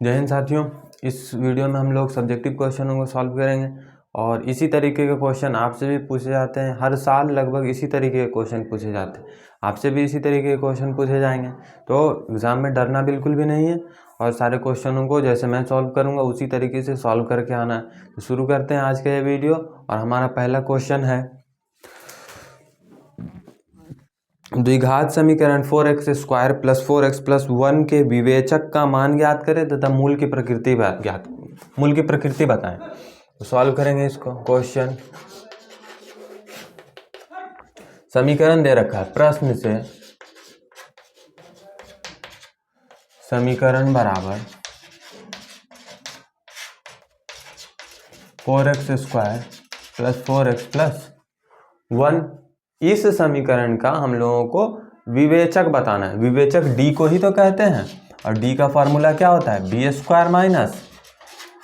जय हिंद साथियों, इस वीडियो में हम लोग सब्जेक्टिव क्वेश्चनों को सॉल्व करेंगे और इसी तरीके के क्वेश्चन आपसे भी पूछे जाते हैं। हर साल लगभग इसी तरीके के क्वेश्चन पूछे जाते हैं, आपसे भी इसी तरीके के क्वेश्चन पूछे जाएंगे। तो एग्ज़ाम में डरना बिल्कुल भी नहीं है और सारे क्वेश्चनों को जैसे मैं सॉल्व करूँगा उसी तरीके से सॉल्व करके आना है। तो शुरू करते हैं आज का ये वीडियो और हमारा पहला क्वेश्चन है द्विघात समीकरण 4x² + 4x + 1 के विवेचक का मान ज्ञात करें तथा मूल की प्रकृति बताएं। तो सॉल्व करेंगे इसको। क्वेश्चन समीकरण दे रखा है प्रश्न से, समीकरण बराबर 4x² + 4x + 1। इस समीकरण का हम लोगों को विवेचक बताना है। विवेचक d को ही तो कहते हैं और d का फॉर्मूला क्या होता है, b² -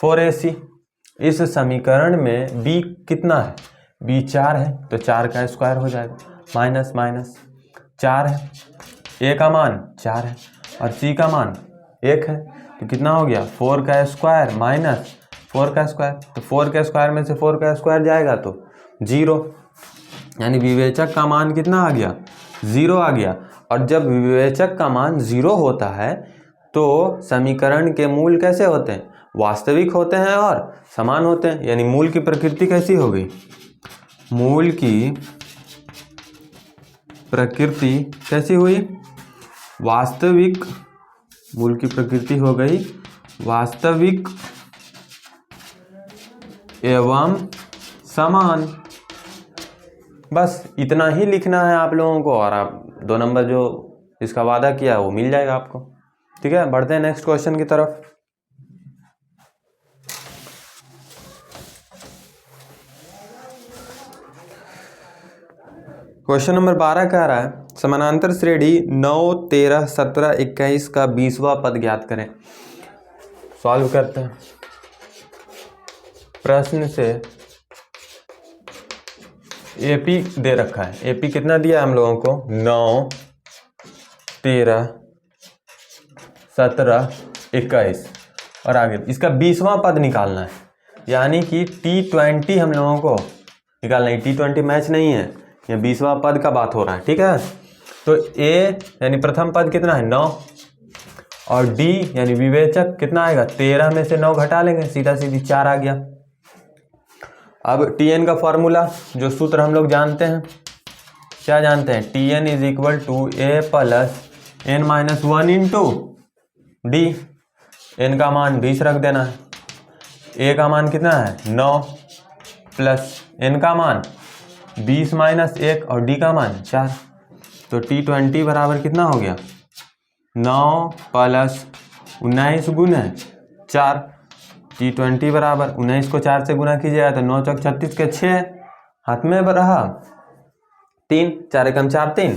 4ac। इस समीकरण में b कितना है, b 4 है तो 4 का स्क्वायर हो जाएगा, माइनस माइनस 4 है, a का मान 4 है और c का मान 1 है तो कितना हो गया, 4 का स्क्वायर माइनस 4 का स्क्वायर। तो 4 के स्क्वायर में से 4 का स्क्वायर जाएगा तो 0, यानी विवेचक का मान कितना आ गया, 0 आ गया। और जब विवेचक का मान 0 होता है तो समीकरण के मूल कैसे होते हैं, वास्तविक होते हैं और समान होते हैं। यानी मूल की प्रकृति कैसी हो गई, मूल की प्रकृति कैसी हुई, वास्तविक। मूल की प्रकृति हो गई वास्तविक एवं समान। बस इतना ही लिखना है आप लोगों को और आप 2 नंबर जो इसका वादा किया है वो मिल जाएगा आपको। ठीक है, बढ़ते हैं नेक्स्ट क्वेश्चन की तरफ। क्वेश्चन नंबर 12 कह रहा है समानांतर श्रेणी 9, 13, 17, 21 का 20वां पद ज्ञात करें। सॉल्व करते हैं। प्रश्न से एपी दे रखा है। एपी कितना दिया हम लोगों को, 9, 13, 17, 21 और आगे इसका 20वां पद निकालना है। यानी कि T20 हम लोगों को निकालना है। T20 मैच नहीं है, ये 20वां पद का बात हो रहा है। ठीक है, तो A यानी प्रथम पद कितना है, 9 और D यानी विवेचक कितना आएगा, 13 में से 9 घटा लेंगे, सीधा सीधी 4 आ गया। अब Tn का फॉर्मूला जो सूत्र हम लोग जानते हैं, क्या जानते हैं, Tn = A + n - 1 × D। n का मान 20 रख देना है, A का मान कितना है 9 प्लस n का मान 20 - 1 और D का मान 4। तो T20 बराबर कितना हो गया, 9 + 19 × 4। T20 बराबर 19 को 4 से गुना कीजिएगा तो 9 × 36 के 6 हाथ में रहा 3, 4 × 4 = 3,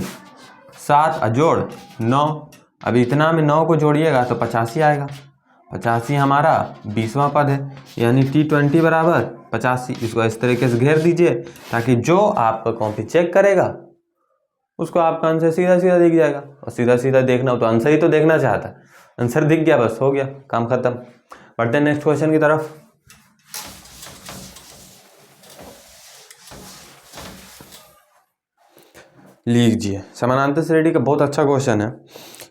7 जोड़ 9। अब इतना में 9 को जोड़िएगा तो 85 आएगा। 85 हमारा 20वां पद है, यानी T20 बराबर 85। इसको इस तरीके से घेर दीजिए ताकि जो आपका कॉपी चेक करेगा उसको आपका आंसर सीधा सीधा दिख जाएगा। और सीधा सीधा देखना हो तो आंसर ही तो देखना चाहता है, आंसर दिख गया, बस हो गया, काम खत्म। बढ़ते हैं नेक्स्ट क्वेश्चन की तरफ। लीजिए, समानांतर श्रेणी का बहुत अच्छा क्वेश्चन है।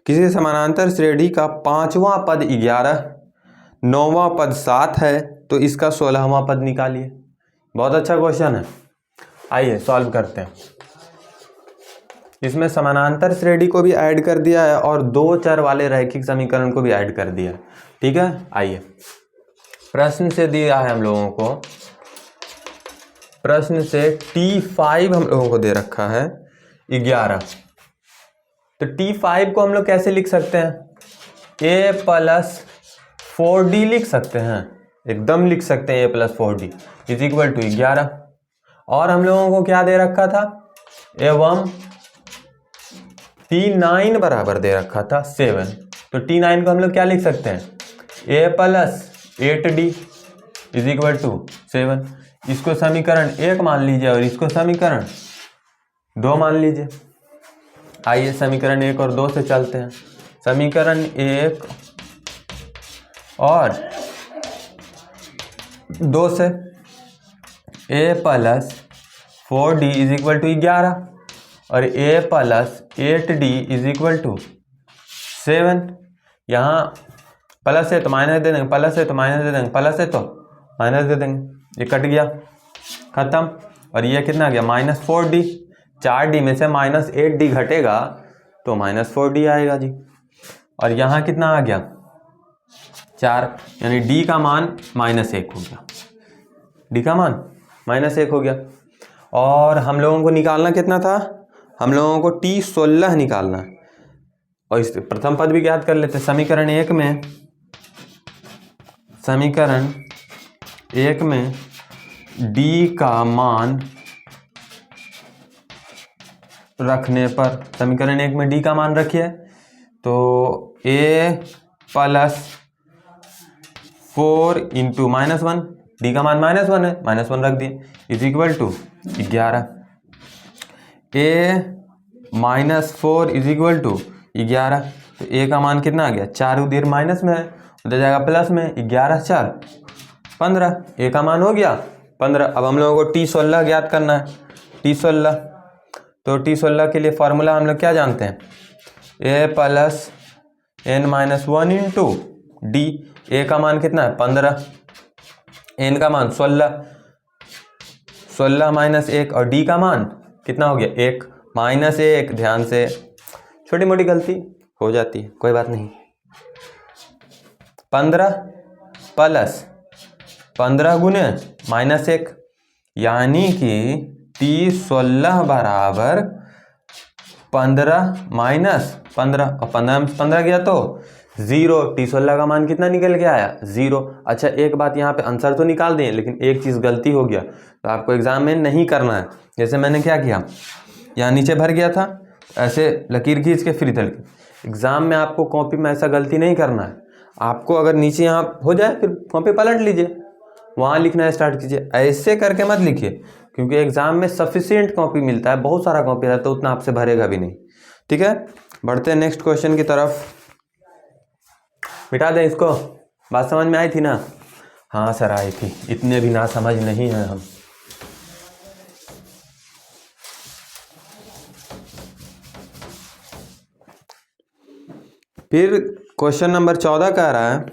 किसी समानांतर श्रेणी का 5वां पद 11, 9वां पद 7 है तो इसका 16वां पद निकालिए। बहुत अच्छा क्वेश्चन है, आइए सॉल्व करते हैं। इसमें समानांतर श्रेणी को भी ऐड कर दिया है और 2 चर वाले रैखिक समीकरण को भी ऐड कर दिया है। ठीक है, आइए प्रश्न से दिया है हम लोगों को, प्रश्न से T5 हम लोगों को दे रखा है 11। तो T5 को हम लोग कैसे लिख सकते हैं, A + 4D लिख सकते हैं, एकदम लिख सकते हैं। A + 4D = 11। और हम लोगों को क्या दे रखा था, एवं T9 बराबर दे रखा था 7। तो T9 को हम लोग क्या लिख सकते हैं, A + 8D = 7। इसको समीकरण 1 मान लीजिए और इसको समीकरण 2 मान लीजिए। आइए समीकरण 1 और 2 से चलते हैं। समीकरण 1 और 2 से a plus 4d is equal to 11 और a plus 8d is equal to 7। यहाँ प्लस है तो माइनस दे देंगे, प्लस है तो माइनस दे देंगे, प्लस है तो माइनस दे देंगे, ये कट गया, खत्म। और ये कितना आ गया -4d। 4d में से -8d घटेगा तो -4d आएगा जी। और यहाँ कितना आ गया 4, यानी d का मान -1 हो गया, d का मान -1 हो गया। और हम लोगों को निकालना कितना था, हम लोगों को t16 निकालना है। और इस प्रथम पद भी ज्ञात कर लेते हैं। समीकरण 1 में d का मान रखने पर, समीकरण 1 में d का मान रखिए तो a प्लस 4 इंटू -1, d का मान -1 है, -1 रख दिए, is equal to 11। a -4 is equal to 11, तो a का मान कितना आ गया, 4 उधर माइनस में है, उधर जाएगा प्लस में, 11 4 15, a का मान हो गया 15। अब हम लोगों को t16 ज्ञात करना है। t16, तो t16 के लिए फॉर्मूला हम लोग क्या जानते हैं, a plus n-1 into D. a का मान कितना है 15, n का मान 16, 16 -1 और d का मान कितना हो गया 1, -1। ध्यान से, छोटी मोटी गलती हो जाती है, कोई बात नहीं। 15 प्लस 15 गुने -1, यानी कि t16 बराबर 15 माइनस 15, और 15 में 15 गया तो 0। t16 का मान कितना निकल के आया 0। अच्छा एक बात, यहाँ पे आंसर तो निकाल दें, लेकिन एक चीज़ गलती हो गया, तो आपको एग्जाम में नहीं करना है। जैसे मैंने क्या किया, यहाँ नीचे भर गया था, ऐसे लकीर खींच के फिर इधर की। एग्जाम में आपको कॉपी में ऐसा गलती नहीं करना है। आपको अगर नीचे यहाँ हो जाए फिर कॉपी पलट लीजिए, वहाँ लिखना स्टार्ट कीजिए, ऐसे करके मत लिखिए, क्योंकि एग्जाम में सफिशिएंट कॉपी मिलता है, बहुत सारा कॉपी रहता है, तो उतना आपसे भरेगा भी नहीं। ठीक है, बढ़ते हैं नेक्स्ट क्वेश्चन की तरफ। मिटा दें इसको, बात समझ में आई थी ना? हाँ सर आई थी, इतने भी ना समझ नहीं है हम। फिर क्वेश्चन नंबर 14 कह रहा है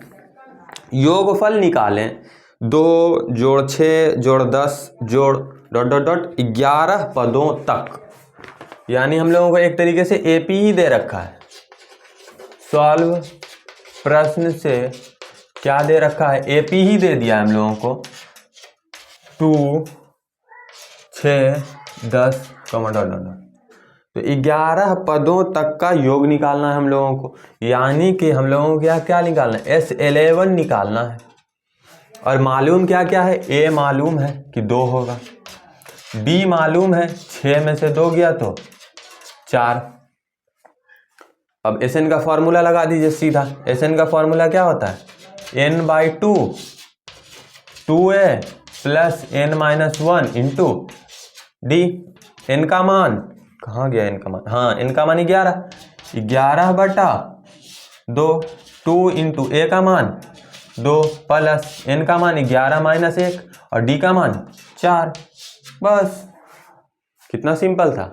योगफल निकालें 2 जोड़ 6 जोड़ 10 जोड़ ... 11 पदों तक। यानी हम लोगों को एक तरीके से एपी ही दे रखा है। सॉल्व प्रश्न से क्या दे रखा है, एपी ही दे दिया है हम लोगों को। 2 6 10 ... तो 11 पदों तक का योग निकालना है हम लोगों को। यानी कि हम लोगों को क्या निकालना है, S11 निकालना है। और मालूम क्या क्या है, A मालूम है कि 2 होगा, D मालूम है 6 में से 2 गया तो 4। अब Sn का फॉर्मूला लगा दीजिए सीधा। Sn का फॉर्मूला क्या होता है, n/2 2a plus n-1 into D. n का मान कहाँ गया, n का मान, हाँ n का मान 11 बटा 2, 2 इंटू a का मान 2 प्लस n का मान 11 माइनस 1 और d का मान 4। बस, कितना सिंपल था।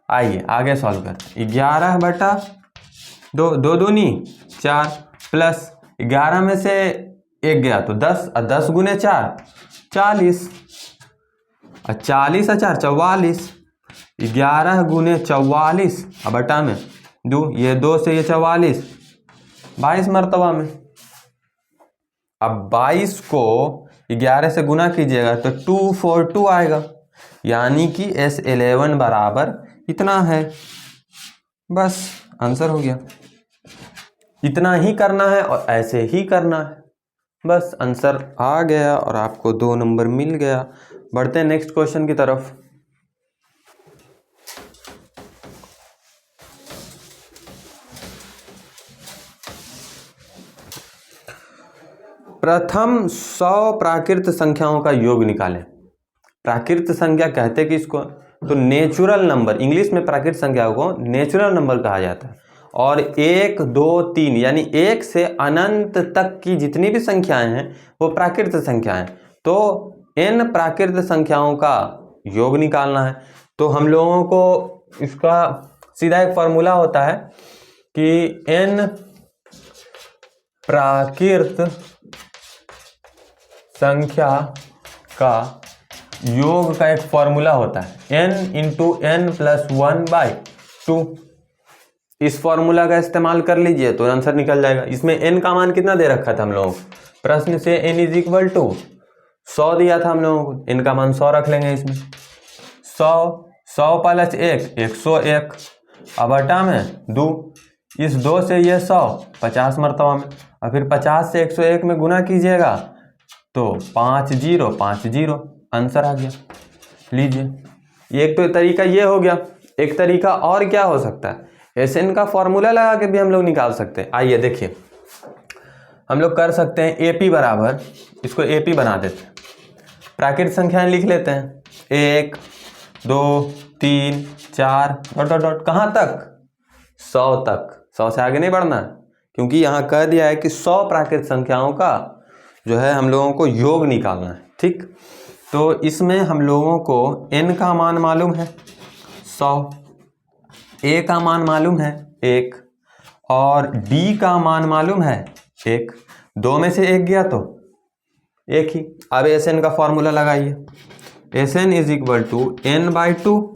आइए आगे सॉल्व करते हैं। 11 बटा 2, 2 दूनी 4 प्लस 11 में से 1 गया तो 10, और 10 गुने 4 40, और 40 और 4 44। 11 गुने 44 और बटा में 2, ये 2 से ये 44, 22 मरतबा में। अब 22 को 11 से गुना कीजिएगा तो 242 आएगा, यानी कि S11 बराबर इतना है। बस आंसर हो गया। इतना ही करना है और ऐसे ही करना है, बस आंसर आ गया और आपको 2 नंबर मिल गया। बढ़ते हैं नेक्स्ट क्वेश्चन की तरफ। प्रथम 100 प्राकृत संख्याओं का योग निकालें। प्राकृत संख्या कहते कि इसको तो नेचुरल नंबर, इंग्लिश में प्राकृत संख्या को नेचुरल नंबर कहा जाता है। और 1 2 3 यानी 1 से अनंत तक की जितनी भी संख्याएं हैं वो प्राकृत संख्याएं। तो n प्राकृत संख्याओं का योग निकालना है। तो हम लोगों को इसका सीधा एक फॉर्मूला होता है कि n प्राकृत संख्या का योग का एक फॉर्मूला होता है n इंटू n प्लस 1/2। इस फॉर्मूला का इस्तेमाल कर लीजिए तो आंसर निकल जाएगा। इसमें n का मान कितना दे रखा था हम लोगों को, प्रश्न से n इज इक्वल टू 100 दिया था हम लोगों को, n का मान 100 रख लेंगे इसमें। 100 प्लस 1 101 अब बटा में 2, इस 2 से ये 100 50 मरतबा में, और फिर 50 से 101 में गुना कीजिएगा तो 50 आंसर आ गया। लीजिए एक तो तरीका ये हो गया। एक तरीका और क्या हो सकता है, Sn का फॉर्मूला लगा के भी हम लोग निकाल सकते हैं। आइए देखिए हम लोग कर सकते हैं AP बराबर, इसको AP बना देते हैं, प्राकृत संख्याएं लिख लेते हैं 1 2 3 4 डॉट डॉट डॉट कहाँ तक 100 तक। 100 से आगे नहीं बढ़ना है क्योंकि यहाँ कह दिया है कि 100 प्राकृत संख्याओं का जो है हम लोगों को योग निकालना है। ठीक, तो इसमें हम लोगों को n का मान मालूम है 100, a का मान मालूम है 1 और d का मान मालूम है 1। 2 में से 1 गया तो 1 ही। अब Sn का फॉर्मूला लगाइए, Sn is equal to n/2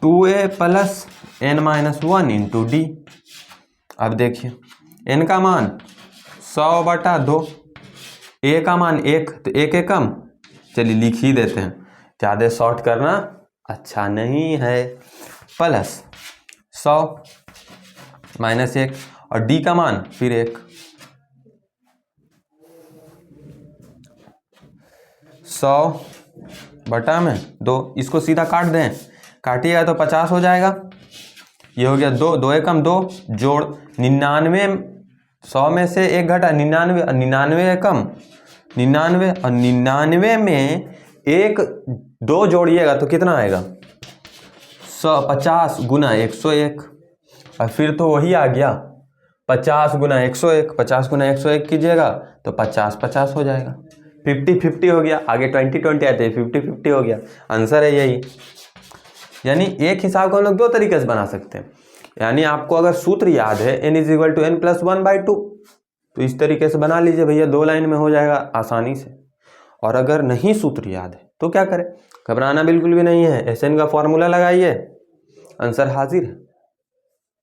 2a plus n-1 into d. अब देखिए n का मान 100/2, a का मान 1 तो 1 एकम, चलिए लिख ही देते हैं, ज़्यादा शॉर्ट करना अच्छा नहीं है, प्लस 100 माइनस 1 और d का मान फिर 1, 100/2। इसको सीधा काट दें, काटिएगा तो 50 हो जाएगा। ये हो गया 2 एकम 2 जोड़ 99, 100 में से 1 घटा 99, 99 एकम 99 और 99 में 1 2 जोड़िएगा तो कितना आएगा 50 गुना 101 और फिर तो वही आ गया 50 गुना 101, 50 गुना 101 कीजिएगा तो 50 हो जाएगा, 50 हो गया। आगे 20 आते हैं 50 हो गया, आंसर है यही। यानी एक हिसाब को हम लोग 2 तरीके से बना सकते हैं। यानी आपको अगर सूत्र याद है n is equal to n plus 1/2 तो इस तरीके से बना लीजिए भैया, 2 लाइन में हो जाएगा आसानी से। और अगर नहीं सूत्र याद है तो क्या करें, घबराना बिल्कुल भी नहीं है, Sn का फॉर्मूला लगाइए, आंसर हाजिर है।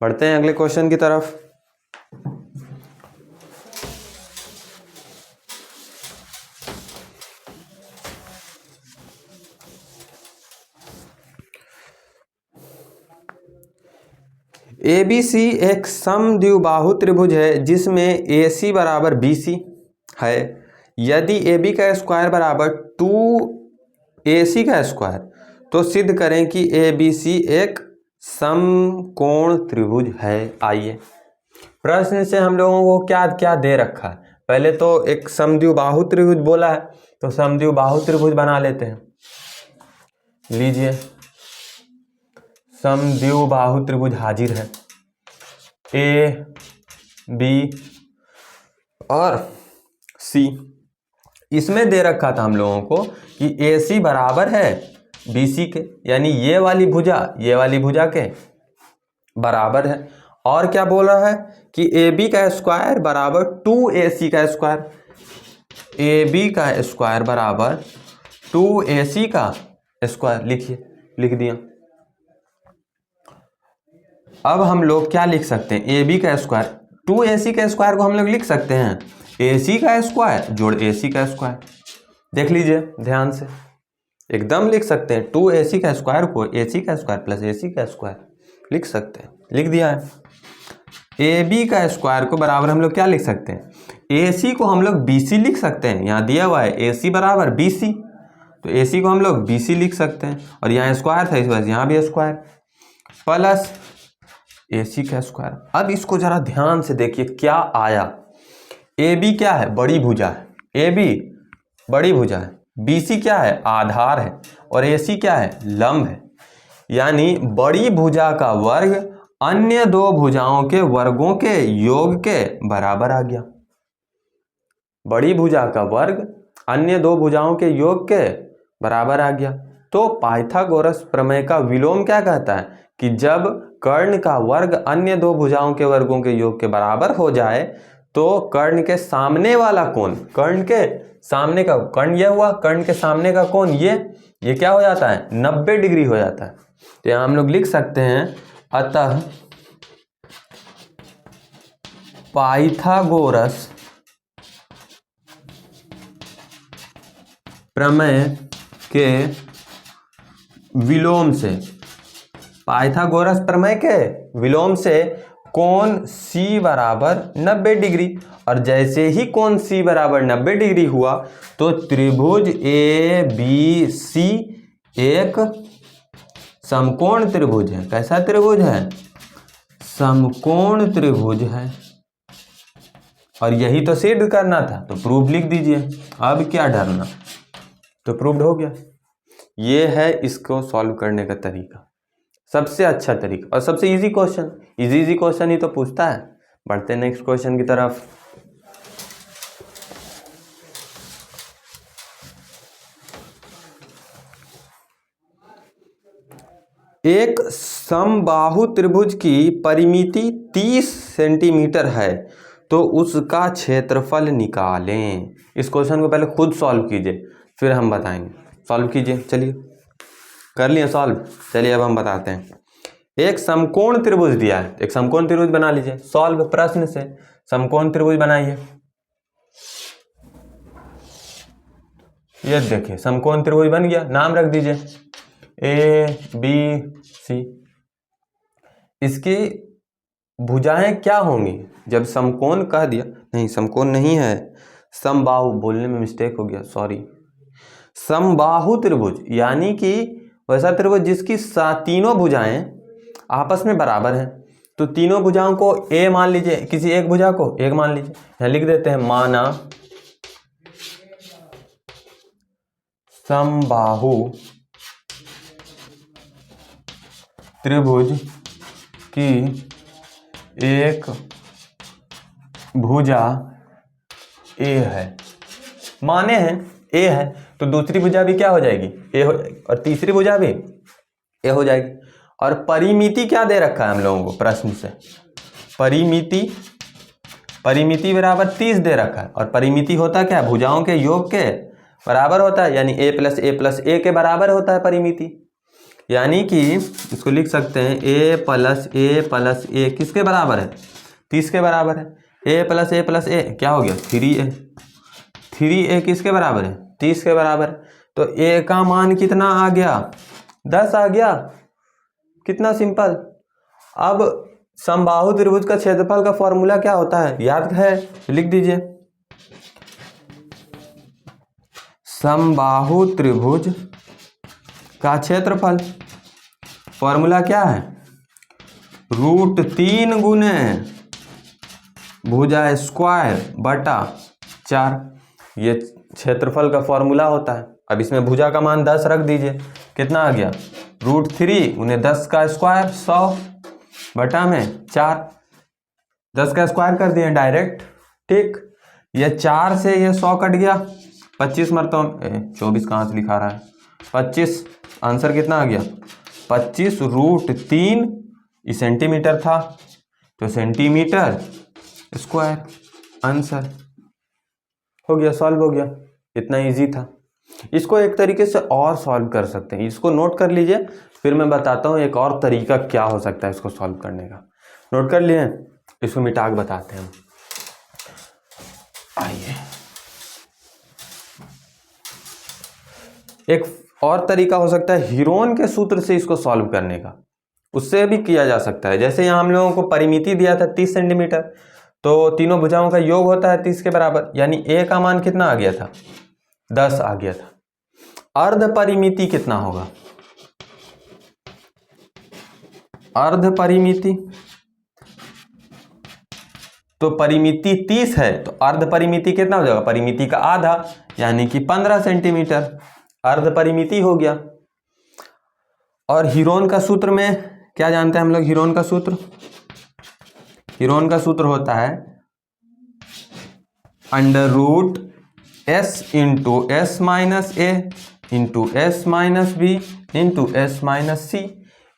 बढ़ते हैं अगले क्वेश्चन की तरफ। ABC एक समद्विबाहु त्रिभुज है जिसमें AC बराबर BC है। यदि AB का स्क्वायर बराबर 2AC का स्क्वायर तो सिद्ध करें कि ABC एक समकोण त्रिभुज है। आइए प्रश्न से हम लोगों को क्या क्या दे रखा है, पहले तो एक समद्विबाहु त्रिभुज बोला है तो समद्विबाहु त्रिभुज बना लेते हैं। लीजिए समद्विबाहु त्रिभुज हाजिर है, A B और C। इसमें दे रखा था हम लोगों को कि AC बराबर है BC के, यानी ये वाली भुजा के बराबर है। और क्या बोल रहा है कि AB का स्क्वायर बराबर 2AC का स्क्वायर, AB का स्क्वायर बराबर 2AC का स्क्वायर। लिखिए, लिख दिया। अब हम लोग क्या लिख सकते हैं, AB का स्क्वायर 2AC का स्क्वायर को हम लोग लिख सकते हैं AC का स्क्वायर जोड़ AC का स्क्वायर। देख लीजिए ध्यान से, एकदम लिख सकते हैं 2AC का स्क्वायर को AC का स्क्वायर प्लस AC का स्क्वायर लिख सकते हैं, लिख दिया है। AB का स्क्वायर को बराबर हम लोग क्या लिख सकते हैं, AC को हम लोग BC लिख सकते हैं, यहाँ दिया हुआ है AC बराबर BC तो AC को हम लोग BC लिख सकते हैं, और यहाँ स्क्वायर था इस वजह से यहाँ भी स्क्वायर प्लस AC का स्क्वायर। अब इसको जरा ध्यान से देखिए क्या आया, AB क्या है, बड़ी भुजा है, AB बड़ी भुजा है, BC क्या है, आधार है, और AC क्या है, लंब है। यानी बड़ी भुजा का वर्ग अन्य दो भुजाओं के वर्गों के योग के बराबर आ गया। बड़ी भुजा का वर्ग अन्य दो भुजाओं के योग के बराबर आ गया। तो पाइथागोरस प्रमेय का विलोम क्या कहता है कि जब कर्ण का वर्ग अन्य दो भुजाओं के वर्गों के योग के बराबर हो जाए तो कर्ण के सामने वाला कोण, कर्ण के सामने का, कर्ण यह हुआ, कर्ण के सामने का कोण ये क्या हो जाता है, 90 डिग्री हो जाता है। तो यहां हम लोग लिख सकते हैं अतः पाइथागोरस प्रमेय के विलोम से, पाइथागोरस प्रमेय के विलोम से कोण C बराबर 90 डिग्री। और जैसे ही कोण C बराबर 90 डिग्री हुआ तो त्रिभुज ABC एक समकोण त्रिभुज है। कैसा त्रिभुज है? समकोण त्रिभुज है। और यही तो सिद्ध करना था, तो प्रूफ लिख दीजिए। अब क्या डरना, तो प्रूव्ड हो गया। ये है इसको सॉल्व करने का तरीका, सबसे अच्छा तरीका और सबसे इजी क्वेश्चन। इजी क्वेश्चन ही तो पूछता है। बढ़ते हैं नेक्स्ट क्वेश्चन की तरफ। एक समबाहु त्रिभुज की परिमिति 30 सेंटीमीटर है तो उसका क्षेत्रफल निकालें। इस क्वेश्चन को पहले खुद सॉल्व कीजिए, फिर हम बताएंगे। सॉल्व कीजिए। चलिए कर लिए सॉल्व। चलिए अब हम बताते हैं। एक समकोण त्रिभुज दिया है, एक समकोण त्रिभुज बना लीजिए। सॉल्व प्रश्न से समकोण त्रिभुज बनाइए। ये देखिए समकोण त्रिभुज बन गया। नाम रख दीजिए ABC। इसकी भुजाएं क्या होंगी? जब समकोण कह दिया, नहीं समकोण नहीं है, समबाहु, बोलने में मिस्टेक हो गया, सॉरी। समबाहु त्रिभुज यानी कि वैसा त्रिभुज जिसकी तीनों भुजाएं आपस में बराबर हैं। तो तीनों भुजाओं को A मान लीजिए, किसी एक भुजा को 1 मान लीजिए। यहां लिख देते हैं माना समबाहु त्रिभुज की एक भुजा A है, माने हैं A है, तो दूसरी भुजा भी क्या हो जाएगी? A हो जाएगी, और तीसरी भुजा भी A हो जाएगी। और परिमिति क्या दे रखा है हम लोगों को प्रश्न से? परिमिति बराबर 30 दे रखा है। और परिमिति होता क्या है? भुजाओं के योग के बराबर होता है, यानी A + A + A के बराबर होता है परिमिति। यानी कि इसको लिख सकते हैं A + A किसके बराबर है? 30 के बराबर है। A + A क्या हो गया? 3A। 3A किसके बराबर है? 30 के बराबर। तो A का मान कितना आ गया? 10 आ गया। कितना सिंपल। अब समबाहु त्रिभुज का क्षेत्रफल का फॉर्मूला क्या होता है? याद है? लिख दीजिए। समबाहु त्रिभुज का क्षेत्रफल फॉर्मूला क्या है? √3 गुने भुजा स्क्वायर बटा 4। ये क्षेत्रफल का फॉर्मूला होता है। अब इसमें भुजा का मान 10 रख दीजिए। कितना आ गया? √3 गुने 10 का स्क्वायर 100 बटा में 4। 10 का स्क्वायर कर दिए डायरेक्ट, ठीक। ये 4 से ये 100 कट गया, 25 मरतबा 24 कहाँ से लिखा रहा है? 25। आंसर कितना आ गया? 25 √3। ये सेंटीमीटर था तो सेंटीमीटर स्क्वायर। आंसर हो गया, सॉल्व हो गया। इतना इजी था। इसको एक तरीके से और सॉल्व कर सकते हैं। इसको नोट कर लीजिए, फिर मैं बताता हूँ एक और तरीका क्या हो सकता है इसको सॉल्व करने का। नोट कर लिए? इसको मिटा के बताते हैं। आइए, एक और तरीका हो सकता है हीरोन के सूत्र से इसको सॉल्व करने का। उससे भी किया जा सकता है। जैसे यहाँ हम लोगों को परिमिति दिया था 30 सेंटीमीटर, तो तीनों भुजाओं का योग होता है 30 के बराबर, यानी A का मान कितना आ गया था? 10 आ गया था। अर्ध परिमिति कितना होगा? अर्ध परिमिति, तो परिमिति 30 है तो अर्ध परिमिति कितना हो जाएगा? परिमिति का आधा, यानी कि 15 सेंटीमीटर अर्ध परिमिति हो गया। और हीरोन का सूत्र में क्या जानते हैं हम लोग हीरोन का सूत्र? हीरोन का सूत्र होता है under root S into S minus A into S minus B into S minus C.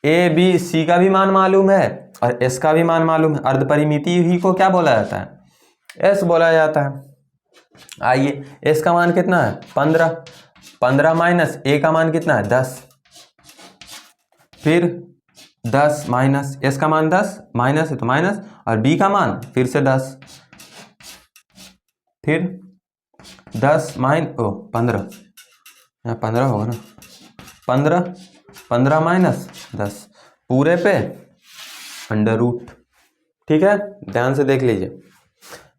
A B C का भी मान मालूम है और एस का भी मान मालूम है। अर्ध परिमिति ही को क्या बोला जाता है? एस बोला जाता है। आइए, एस का मान कितना है? 15। 15 माइनस ए का मान कितना है? 10। फिर 10 माइनस एस का मान 10, माइनस है तो माइनस, और बी का मान फिर से 10। फिर 10 15, यहाँ 15 होगा ना, 15 माइनस 10 पूरे पे अंडर रूट। ठीक है, ध्यान से देख लीजिए।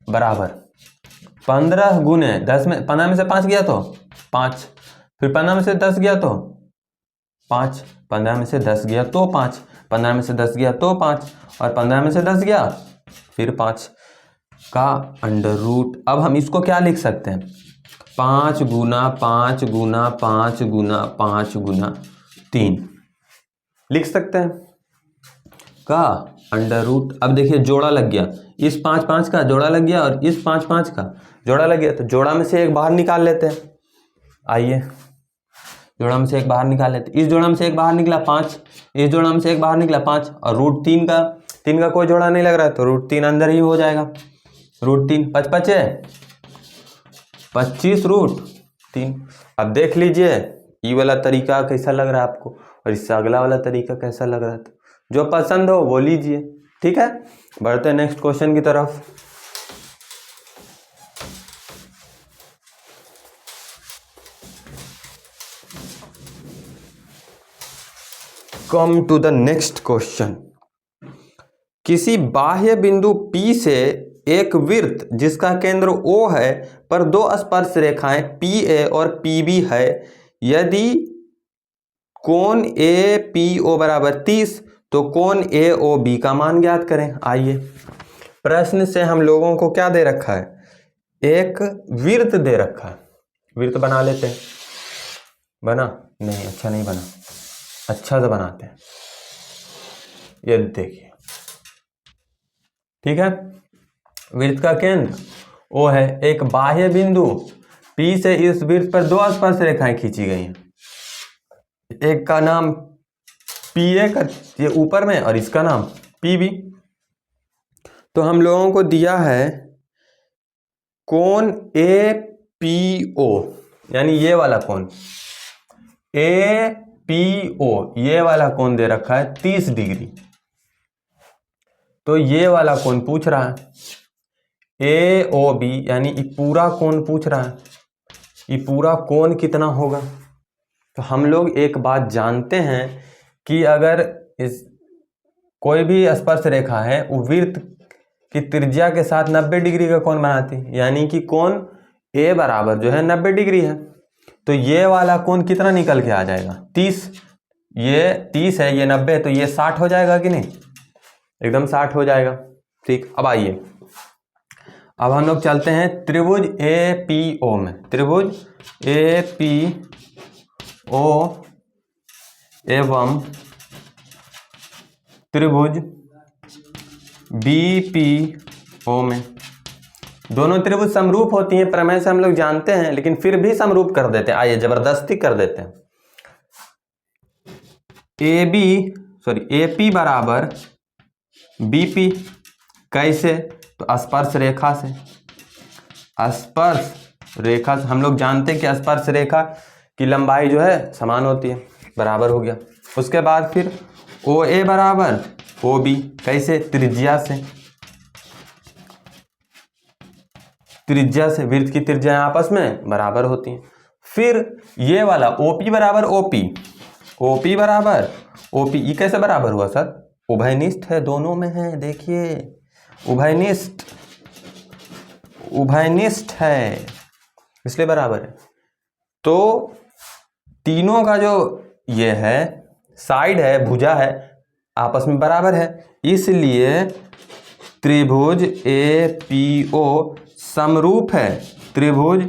बराबर 15 गुने 10 में 15 में से 5 गया तो 5, फिर 15 में से 10 गया तो 5, 15 में से 10 गया तो 5, 15 में से 10 गया तो 5, और 15 में से 10 गया फिर 5 का अंडर रूट। अब हम इसको क्या लिख सकते हैं? 5 गुना 5 गुना 5 गुना 5 गुना 3 लिख सकते हैं का अंडर रूट। अब देखिए जोड़ा लग गया, इस 5 5 का जोड़ा लग गया और इस 5 5 का जोड़ा लग गया, तो जोड़ा में से एक बाहर निकाल लेते हैं। आइए, जोड़ा में से एक बाहर निकाल लेते हैं। इस जोड़ा में से एक बाहर निकला 5, इस जोड़ा में से एक बाहर निकला 5, और रूट 3 का कोई जोड़ा नहीं लग रहा है तो रूट 3 अंदर ही हो जाएगा। रूट 3 5 5 है 25 रूट 3। अब देख लीजिए ये वाला तरीका कैसा लग रहा है आपको और इससे अगला वाला तरीका कैसा लग रहा है, तो जो पसंद हो वो लीजिए। ठीक है, बढ़ते हैं नेक्स्ट क्वेश्चन की तरफ। Come to the next question. किसी बाह्य बिंदु P से एक वृत्त जिसका केंद्र O है पर दो स्पर्श रेखाएं PA और PB है, यदि कोण APO बराबर 30 तो कोण AOB का मान ज्ञात करें। आइए, प्रश्न से हम लोगों को क्या दे रखा है? एक वृत्त दे रखा है। वृत्त बना लेते हैं। बना? नहीं, अच्छा नहीं बना, अच्छा से बनाते हैं। ये देखिए, ठीक है, वृत्त का केंद्र O है, एक बाह्य बिंदु P से इस वृत्त पर दो स्पर्श रेखाएं खींची गई हैं। एक का नाम PA का ये ऊपर में और इसका नाम PB। तो हम लोगों को दिया है कोण APO, यानी ये वाला कोण APO, ये वाला कोण दे रखा है 30 डिग्री। तो ये वाला कोण पूछ रहा है AOB, यानी ये पूरा कोण पूछ रहा है, ये पूरा कोण कितना होगा। तो हम लोग एक बात जानते हैं कि अगर इस कोई भी स्पर्श रेखा है वो वृत्त की त्रिज्या के साथ 90 डिग्री का कोण बनाती है, यानी कि कोण A बराबर जो है 90 डिग्री है। तो ये वाला कोण कितना निकल के आ जाएगा? 30। ये 30 है, ये 90 है, तो ये 60 हो जाएगा कि नहीं? एकदम 60 हो जाएगा। ठीक, अब आइए, अब हम लोग चलते हैं त्रिभुज APO में। त्रिभुज APO एवं त्रिभुज BPO में। दोनों त्रिभुज समरूप होती हैं, प्रमेय से हम लोग जानते हैं, लेकिन फिर भी समरूप कर देते हैं। आइए, जबरदस्ती कर देते हैं। AP बराबर BP, कैसे? तो स्पर्श रेखा से। स्पर्श रेखा से हम लोग जानते हैं कि स्पर्श रेखा की लंबाई जो है समान होती है, बराबर हो गया। उसके बाद फिर OA बराबर OB, कैसे? त्रिज्या से। त्रिज्या से वृत्त की त्रिज्या आपस में बराबर होती हैं। फिर ये वाला OP बराबर OP बराबर OP, ये कैसे बराबर हुआ सर? उभयनिष्ठ है, दोनों में है, देखिए उभयनिष्ठ है इसलिए बराबर है। तो तीनों का जो ये है साइड है, भुजा है, आपस में बराबर है, इसलिए त्रिभुज APO समरूप है त्रिभुज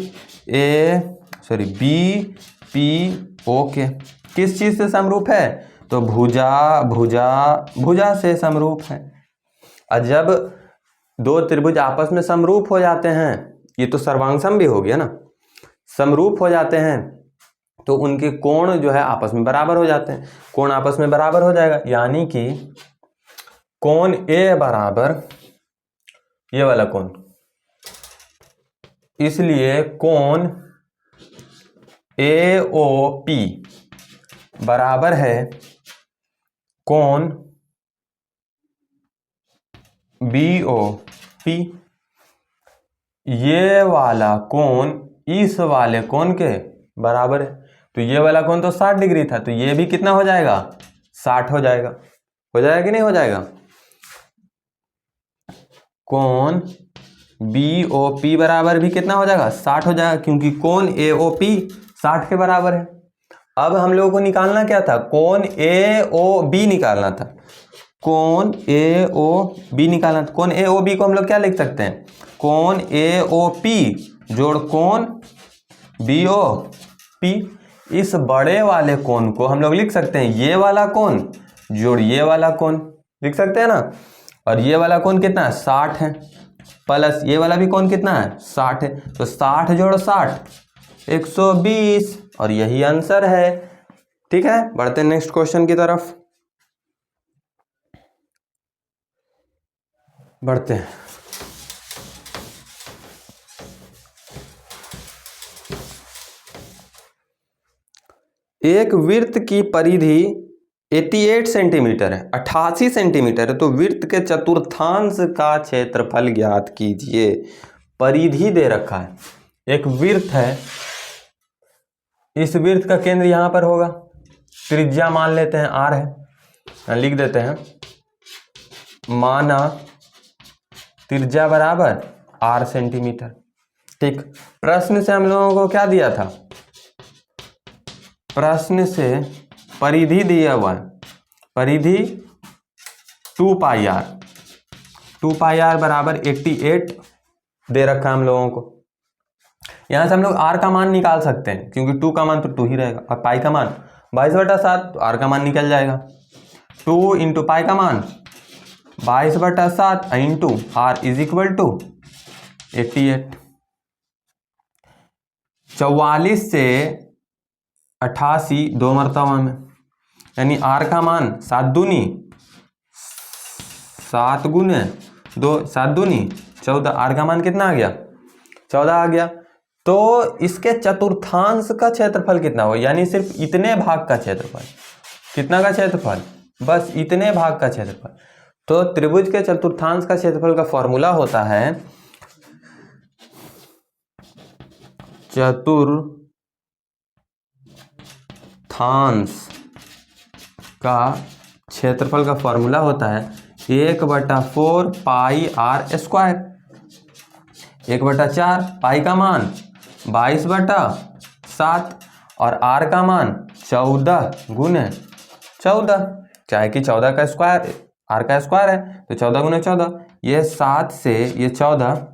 BPO के। किस चीज से समरूप है? तो भुजा भुजा भुजा से समरूप है। और जब दो त्रिभुज आपस में समरूप हो जाते हैं, ये तो सर्वांग भी हो गया ना, समरूप हो जाते हैं तो उनके कोण जो है आपस में बराबर हो जाते हैं। कोण आपस में बराबर हो जाएगा, यानी कि कोण ए बराबर ये वाला कोण, इसलिए कोण AOP बराबर है कोण BOP। ये वाला कोण इस वाले कोण के बराबर है। तो ये वाला कोण तो 60 डिग्री था, तो ये भी कितना हो जाएगा, 60 हो जाएगा। हो जाएगा कि नहीं हो जाएगा? कोण BOP बराबर भी कितना हो जाएगा, 60 हो जाएगा, क्योंकि कोण AOP 60 के बराबर है। अब हम लोगों को निकालना क्या था, कोण AOB निकालना था। कोण AOB निकालना था। कोण AOB को हम लोग क्या लिख सकते हैं, कोण AOP जोड़ कोण BOP। इस बड़े वाले कोण को हम लोग लिख सकते हैं ये वाला कोण जोड़ ये वाला कोण, लिख सकते हैं ना। और ये वाला कोण कितना है, 60 है, प्लस ये वाला भी कोण कितना है, 60 है। तो 60 जोड़ 60 120, और यही आंसर है। ठीक है, बढ़ते हैं नेक्स्ट क्वेश्चन की तरफ। बढ़ते हैं। एक वृत्त की परिधि 88 सेंटीमीटर है, 88 सेंटीमीटर है, तो वृत्त के चतुर्थांश का क्षेत्रफल ज्ञात कीजिए। परिधि दे रखा है, एक वृत्त है, इस वृत्त का केंद्र यहां पर होगा, त्रिज्या मान लेते हैं R है, लिख देते हैं माना त्रिज्या बराबर R सेंटीमीटर। ठीक, प्रश्न से हम लोगों को क्या दिया था, प्रश्न से परिधि दिया हुआ है, परिधि 2 पाई r बराबर 88 दे रखा है हम लोगों को। यहां से हम लोग r का मान निकाल सकते हैं, क्योंकि 2 का मान तो 2 ही रहेगा, और पाई का मान 22/7, तो r का मान निकल जाएगा। 2 इंटू पाई का मान 22/7 into r is equal to 88। 44 से 88 दो मरतबा में, यानी r का मान 7 दूनी 7 गुने 2, 7 दूनी 14, r का मान कितना आ गया, 14 आ गया। तो इसके चतुर्थांश का क्षेत्रफल कितना हो, यानी सिर्फ इतने भाग का क्षेत्रफल, कितना का क्षेत्रफल, बस इतने भाग का क्षेत्रफल। तो त्रिभुज के चतुर्थांश का क्षेत्रफल का फॉर्मूला होता है चतुर्थांश का क्षेत्रफल का फॉर्मूला होता है 1/4 पाई r स्क्वायर, 1/4 पाई का मान 22/7 और r का मान 14 गुने 14, चाहे कि 14 का स्क्वायर r का स्क्वायर है, तो 14 गुने 14, ये 7 से ये 14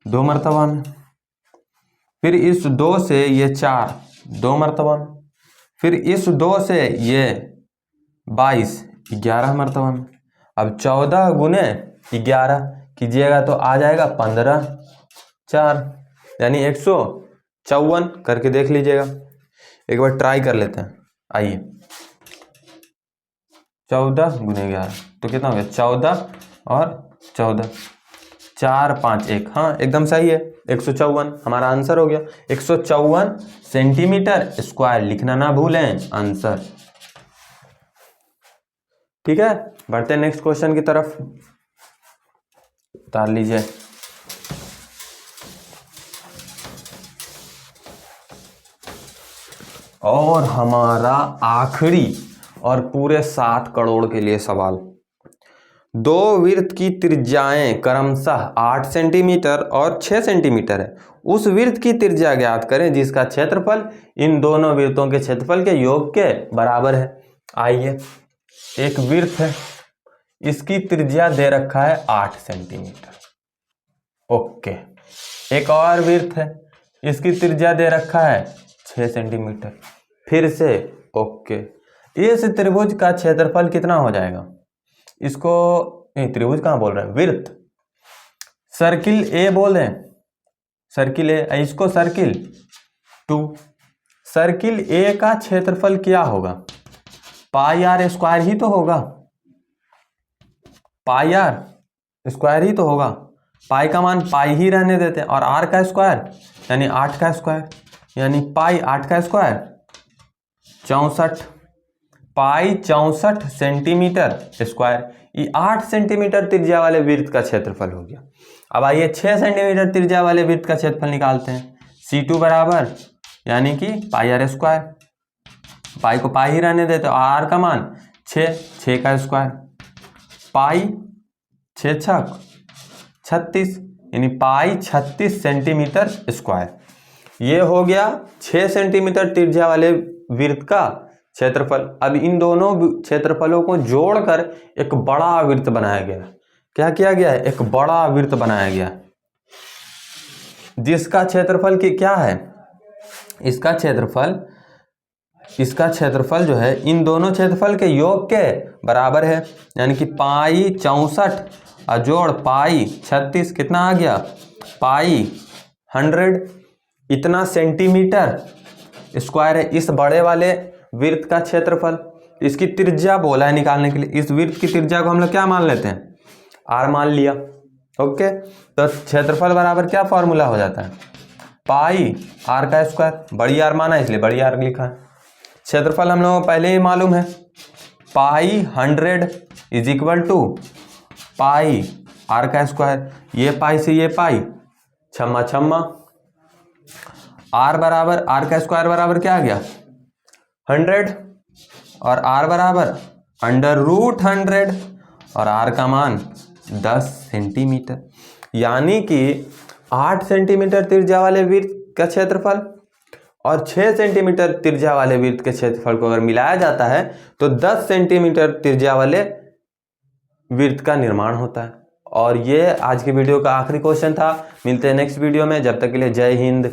दो मरतबा में, फिर इस 2 से ये 4 दो मरतबा में, फिर इस 2 से ये 22 11 मरतबा में। अब 14 गुने 11 कीजिएगा तो आ जाएगा 15/4, यानी 154 करके देख लीजिएगा, एक बार ट्राई कर लेते हैं। आइए, 14 गुने 11 तो कितना हो गया, 14 और 14, 4 5 1, हाँ एकदम सही है, 154 हमारा आंसर हो गया। 154 सेंटीमीटर स्क्वायर लिखना ना भूलें आंसर। ठीक है, बढ़ते हैं नेक्स्ट क्वेश्चन की तरफ, उतार लीजिए। और हमारा आखिरी और पूरे 7 करोड़ के लिए सवाल, दो वृत्त की त्रिज्याएं क्रमशः 8 सेंटीमीटर और 6 सेंटीमीटर है, उस वृत्त की त्रिज्या ज्ञात करें जिसका क्षेत्रफल इन दोनों वृत्तों के क्षेत्रफल के योग के बराबर है। आइए, एक वृत्त है, इसकी त्रिज्या दे रखा है 8 सेंटीमीटर, ओके। एक और वृत्त है, इसकी त्रिज्या दे रखा है 6 सेंटीमीटर, फिर से ओके। इस त्रिभुज का क्षेत्रफल कितना हो जाएगा? इसको नहीं, त्रिभुज कहाँ बोल रहे हैं, वृत्त। सर्किल ए बोल रहे हैं, सर्किल ए, इसको सर्किल 2। सर्किल ए का क्षेत्रफल क्या होगा? पाई आर स्क्वायर ही तो होगा, पाई आर स्क्वायर ही तो होगा। पाई का मान पाई ही रहने देते हैं, और आर का स्क्वायर यानी 8 का स्क्वायर, यानी पाई 8 का स्क्वायर 64, पाई 64 सेंटीमीटर स्क्वायर। ये 8 सेंटीमीटर त्रिज्या वाले वृत्त का क्षेत्रफल हो गया। अब आइए 6 सेंटीमीटर त्रिज्या वाले वृत्त का क्षेत्रफल निकालते हैं। C2 बराबर यानी कि पाई आर स्क्वायर, पाई को पाई ही रहने देते, और आर का मान 6 का स्क्वायर, पाई 6 छक 36, यानी पाई 36 सेंटीमीटर स्क्वायर। ये हो गया 6 सेंटीमीटर त्रिज्या वाले वृत्त का क्षेत्रफल। अब इन दोनों क्षेत्रफलों को जोड़कर एक बड़ा वृत्त बनाया गया। क्या किया गया है? एक बड़ा वृत्त बनाया गया, जिसका क्षेत्रफल क्या है? इसका क्षेत्रफल जो है इन दोनों क्षेत्रफल के योग के बराबर है, यानी कि पाई 64 और जोड़ पाई 36 कितना आ गया? पाई 100। इतना सेंटीमीटर स्क्वायर है इस बड़े वाले वृत्त का क्षेत्रफल। इसकी त्रिज्या बोला है निकालने के लिए। इस वृत्त की त्रिज्या को हम लोग क्या मान लेते हैं? आर मान लिया। ओके, तो क्षेत्रफल बराबर क्या फॉर्मूला हो जाता है? पाई आर का स्क्वायर, बड़ी आर माना इसलिए बड़ी आर लिखा है। क्षेत्रफल हम लोगों को पहले ही मालूम है, pi 100 is equal to pi r का स्क्वायर। ये पाई से ये पाई छम्मा छम्मा, आर बराबर आर का स्क्वायर बराबर क्या आ गया? 100, और आर बराबर √100, और आर का मान 10 सेंटीमीटर। यानी कि 8 सेंटीमीटर त्रिज्या वाले वृत्त का क्षेत्रफल और 6 सेंटीमीटर त्रिज्या वाले वृत्त के क्षेत्रफल को अगर मिलाया जाता है तो 10 सेंटीमीटर त्रिज्या वाले वृत्त का निर्माण होता है। और ये आज की वीडियो का आखिरी क्वेश्चन था। मिलते हैं नेक्स्ट वीडियो में, जब तक के लिए जय हिंद।